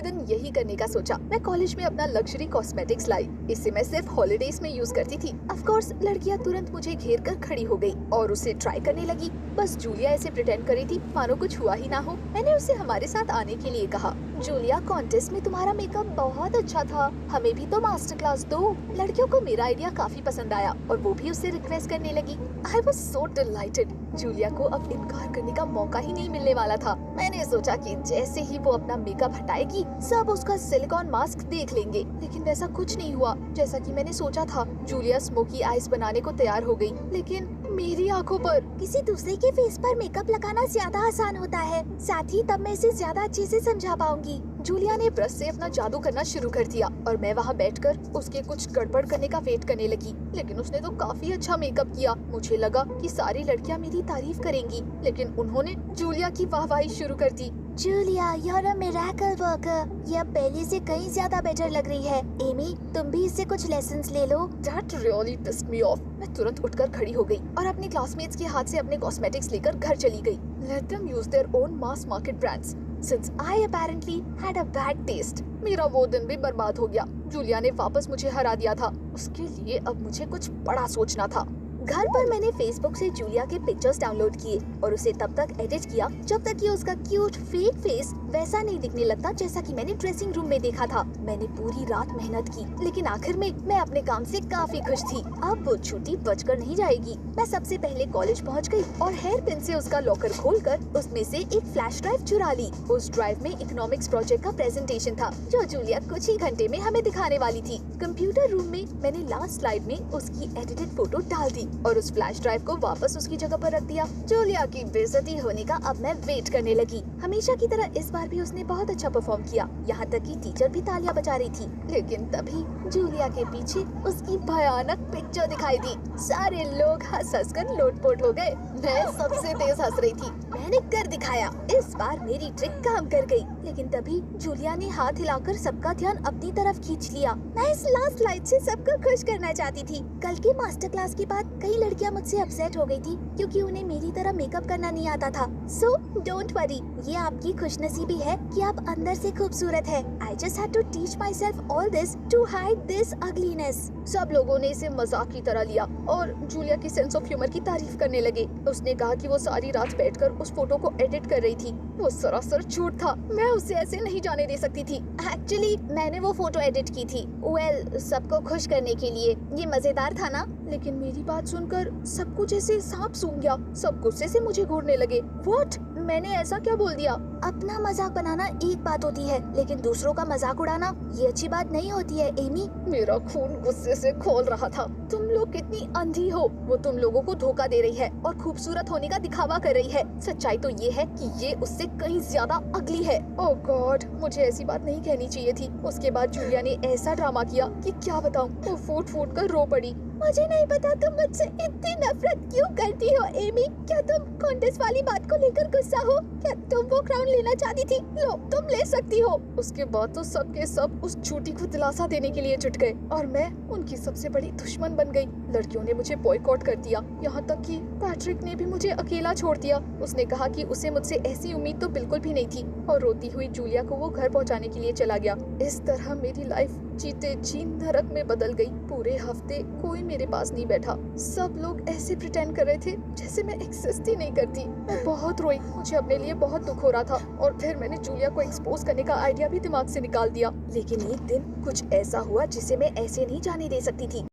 दिन यही करने का सोचा। मैं कॉलेज में अपना लग्जरी कॉस्मेटिक्स लाई। इसे मैं सिर्फ हॉलिडेज में यूज करती थी। ऑफ कोर्स लड़कियां तुरंत मुझे घेर कर खड़ी हो गई और उसे ट्राई करने लगी। बस जूलिया ऐसे प्रिटेंड कर रही थी मानो कुछ हुआ ही ना हो। मैंने उसे हमारे साथ आने के लिए कहा। जूलिया, कॉन्टेस्ट में तुम्हारा मेकअप बहुत अच्छा था, हमें भी तो मास्टर क्लास दो। लड़कियों को मेरा आइडिया काफी पसंद आया और वो भी उससे रिक्वेस्ट करने लगी। I was so dilated. Julia को अब इनकार करने का मौका ही नहीं मिलने वाला था। मैंने सोचा कि जैसे ही वो अपना मेकअप हटाएगी सब उसका सिलिकॉन मास्क देख लेंगे, लेकिन वैसा कुछ नहीं हुआ जैसा कि मैंने सोचा था। जूलिया स्मोकी आइज बनाने को तैयार हो गई, लेकिन मेरी आंखों पर किसी दूसरे के फेस पर मेकअप लगाना ज्यादा आसान होता है, साथ ही तब मैं इसे ज्यादा अच्छे से समझा पाऊंगी। जूलिया ने ब्रश से अपना जादू करना शुरू कर दिया और मैं वहाँ बैठकर उसके कुछ गड़बड़ करने का वेट करने लगी। लेकिन उसने तो काफी अच्छा मेकअप किया। मुझे लगा कि सारी लड़कियाँ मेरी तारीफ करेंगी, लेकिन उन्होंने जूलिया की वाहवाही शुरू कर दी। Julia, you're a miracle worker। ये अब पहले से कहीं ज्यादा बेटर लग रही है। एमी, तुम भी इससे कुछ लेसन्स ले लो। That really pissed me off। मैं तुरंत उठकर खड़ी हो गई और अपने क्लासमेट्स के हाथ से अपने कॉस्मेटिक्स लेकर घर चली गई। Let them use their own mass market brands, since I apparently had a bad taste। मेरा वो दिन भी बर्बाद हो गया। जूलिया ने वापस मुझे हरा दिया था। उसके लिए अब मुझे कुछ बड़ा सोचना था। घर पर मैंने फेसबुक से जूलिया के पिक्चर्स डाउनलोड किए और उसे तब तक एडिट किया जब तक कि उसका क्यूट फेक फेस वैसा नहीं दिखने लगता जैसा कि मैंने ड्रेसिंग रूम में देखा था। मैंने पूरी रात मेहनत की, लेकिन आखिर में मैं अपने काम से काफी खुश थी। अब वो छुट्टी बचकर नहीं जाएगी। मैं सबसे पहले कॉलेज पहुंच गई और हेयर पिन से उसका लॉकर खोलकर उसमें से एक फ्लैश ड्राइव चुरा ली। उस ड्राइव में इकोनॉमिक्स प्रोजेक्ट का प्रेजेंटेशन था जो जूलिया कुछ ही घंटे में हमें दिखाने वाली थी। कंप्यूटर रूम में मैंने लास्ट स्लाइड में उसकी एडिटेड फोटो डाल दी और उस फ्लैश ड्राइव को वापस उसकी जगह पर रख दिया। जूलिया की बेइज्जती होने का अब मैं वेट करने लगी। हमेशा की तरह इस बार भी उसने बहुत अच्छा परफॉर्म किया, यहाँ तक कि टीचर भी तालियां बजा रही थी। लेकिन तभी जूलिया के पीछे उसकी भयानक पिक्चर दिखाई दी। सारे लोग हंस कर लोटपोट हो गए। मैं सबसे तेज हंस रही थी। मैंने कर दिखाया। इस बार मेरी ट्रिक काम कर गई। लेकिन तभी जूलिया ने हाथ हिलाकर सबका ध्यान अपनी तरफ खींच लिया। मैं इस लास्ट स्लाइड से सबको खुश करना चाहती थी। कल के मास्टर क्लास के बाद कई लड़कियां मुझसे अपसेट हो गई थी क्योंकि उन्हें मेरी तरह मेकअप करना नहीं आता था। सो डोंट वरी, ये आपकी खुशनसीबी है कि आप अंदर से खूबसूरत है। I just had to teach myself all this to hide this ugliness. सब लोगों ने इसे मजाक की तरह लिया और जूलिया की सेंस ऑफ ह्यूमर की तारीफ करने लगे। उसने कहा कि वो सारी रात बैठकर उस फोटो को एडिट कर रही थी। वो सरासर झूठ था। मैं उसे ऐसे नहीं जाने दे सकती थी। एक्चुअली मैंने वो फोटो एडिट की थी। वेल, सबको खुश करने के लिए। ये मजेदार था ना? लेकिन मेरी बात सुनकर सब कुछ ऐसे सांप सूंघ गया। सब गुस्से से मुझे घूरने लगे। व्हाट? मैंने ऐसा क्या बोल दिया? अपना मजाक बनाना एक बात होती है, लेकिन दूसरों का मजाक उड़ाना ये अच्छी बात नहीं होती है। एमी, मेरा खून गुस्से से खोल रहा था। तुम लोग कितनी अंधी हो। वो तुम लोगों को धोखा दे रही है और खूबसूरत होने का दिखावा कर रही है। सच्चाई तो ये है कि ये उससे कहीं ज्यादा अगली है। ओह गॉड, मुझे ऐसी बात नहीं कहनी चाहिए थी। उसके बाद जूलिया ने ऐसा ड्रामा किया कि क्या बताऊं। वो फूट फूट कर रो पड़ी। मुझे नहीं पता तुम मुझसे इतनी नफरत क्यों करती हो एमी। क्या तुम कॉन्टेस्ट वाली बात को लेकर गुस्सा हो? क्या तुम वो क्राउन लेना चाहती थी? लो, तुम ले सकती हो। उसके बाद तो सब के सब उस झूठी को दिलासा देने के लिए जुट गए और मैं उनकी सबसे बड़ी दुश्मन बन गई। लड़कियों ने मुझे बॉयकॉट कर दिया, यहाँ तक कि पैट्रिक ने भी मुझे अकेला छोड़ दिया। उसने कहा कि उसे मुझसे ऐसी उम्मीद तो बिल्कुल भी नहीं थी और रोती हुई जूलिया को वो घर पहुँचाने के लिए चला गया। इस तरह मेरी लाइफ जीते जी नरक में बदल गई। पूरे हफ्ते कोई मेरे पास नहीं बैठा। सब लोग ऐसे प्रिटेंड कर रहे थे जैसे मैं एक्सिस्ट ही नहीं करती। मैं बहुत रोई। मुझे अपने लिए बहुत दुख हो रहा था और फिर मैंने जूलिया को एक्सपोज करने का आइडिया भी दिमाग से निकाल दिया। लेकिन एक दिन कुछ ऐसा हुआ जिसे मैं ऐसे नहीं जाने दे सकती थी।